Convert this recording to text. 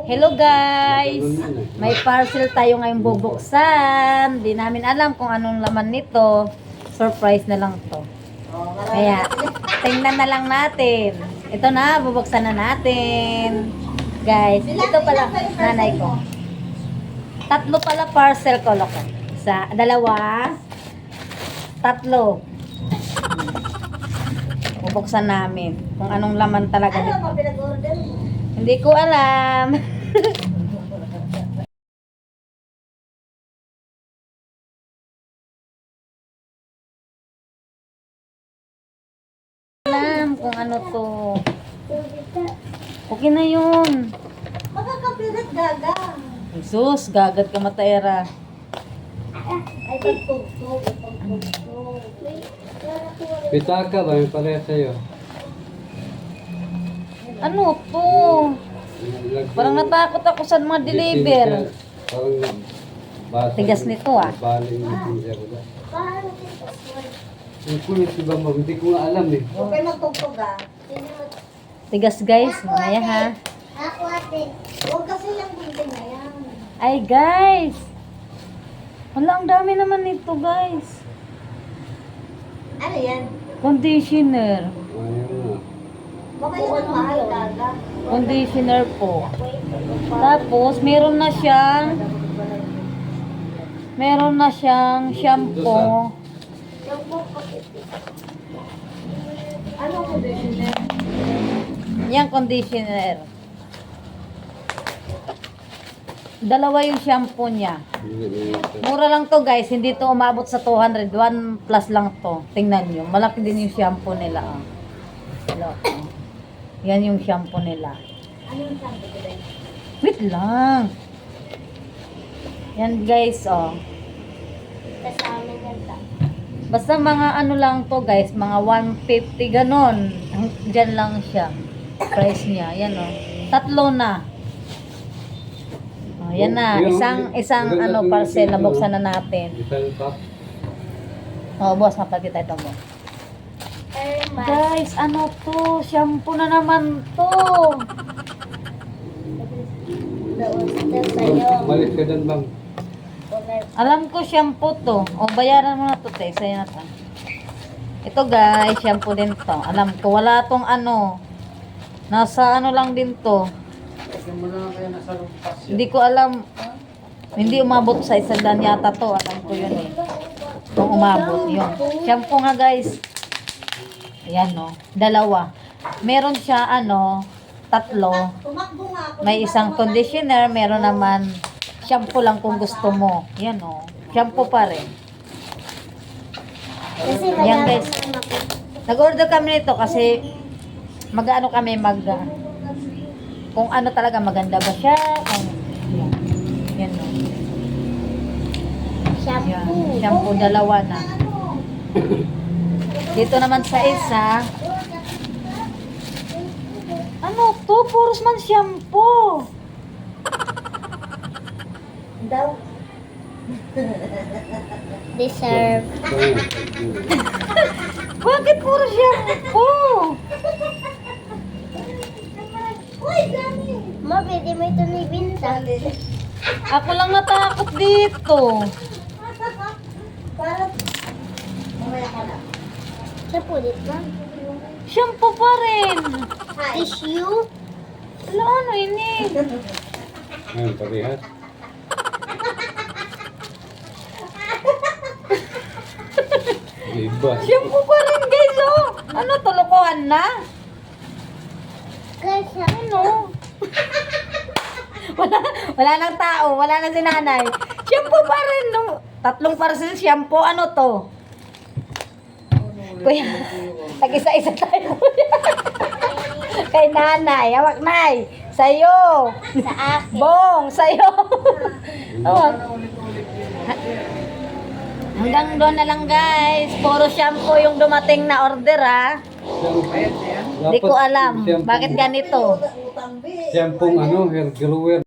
Hello guys! May parcel tayo ngayong bubuksan. Di namin alam kung anong laman nito. Surprise na lang to. Kaya, tingnan na lang natin. Ito na, bubuksan na natin. Guys, ito pala nanay ko. Tatlo pala parcel ko, loko. Isa, dalawa, tatlo. Bubuksan namin kung anong laman talaga nito. Hindi ko alam. Alam kung ano to. Okay na yun. Makakapilat gaga. Jesus, gagat ka matayara. Ay, pagtugtog. Pitaka ba yung pareha sa'yo? Ano to? Parang natakot ako sa mga deliver. Parang basa. Tigas nito, ah. Baling yung siya ko ba? Yung kulit diba mo? Hindi ko nga alam eh. Huwag kayo magtugtog ah. Tigas guys, mamaya ha. Ako ate. Huwag kasi yung gunting na yan. Ay guys. Wala, ang dami naman nito guys. Ano yan? Conditioner. Ayun nga. Baka yun ang mahal gaga. Conditioner po. Tapos meron na siyang shampoo. Ano conditioner? Yan conditioner. Dalawa yung shampoo niya. Mura lang to guys, hindi to umabot sa 200, 1 plus lang to. Tingnan nyo, malaki din yung shampoo nila. Oh. Hello. Oh. Yan yung shampoo nila. Ano yung shampoo ko din? Wait lang. Yan guys, oh. Kasama yan ta. Basta mga ano lang to guys, mga 150 ganon. Diyan lang siya. Price niya, yan oh. Tatlo na. Oh, yan na, isang ano parcel na buksan na natin. Isang top. Oh, boss, mapakita ito mo. Guys, ano to? Shampoo na naman to. Malis ka dyan bang? Alam ko shampoo to. O, bayaran mo na to, te. Sa'yo na to. Ito guys, shampoo din to. Alam ko, wala tong ano. Nasa ano lang din to. Hindi ko alam. Hindi umabot sa 100 yata to. Alam ko yun eh. Kung umabot yun. Shampoo nga guys. Ayan no. Dalawa. Meron siya ano, tatlo. Tumakbo nga ako. May isang conditioner. Meron naman shampoo lang kung gusto mo. Yan no. Shampoo pa rin. Kasi Yan guys. Nag-order kami nito kasi mag-ano kami kung ano talaga maganda ba siya. Kung, yan no. Yan. Shampoo dalawa na. Dito naman sa isa. Ano to? Puros man shampoo. Daw. Deserve. Bakit puro shampoo? Uy, dami. Ma, pwede mo ito ni Binta. Ako lang natakot dito. Para... Mamaya ka na. Sa pulit ba? Shampoo pa rin. Tissue? Wala ano ini. Ayun, parehas. Iba. Shampoo pa rin guys oh. Ano tulukuhan na? Kasi Ano? wala nang tao, wala na si nanay. Shampoo pa rin no. Tatlong parcel shampoo, ano to? Kuya, tag-isa-isa tayo. Kay nanay, hawak nay. Sa'yo. sa akin. Bong, sa'yo. Oh. Hanggang doon na lang guys. Puro shampoo yung dumating na order ha. Hindi ko alam. Bakit ganito? Utang, be. Shampoo ano, hair grower.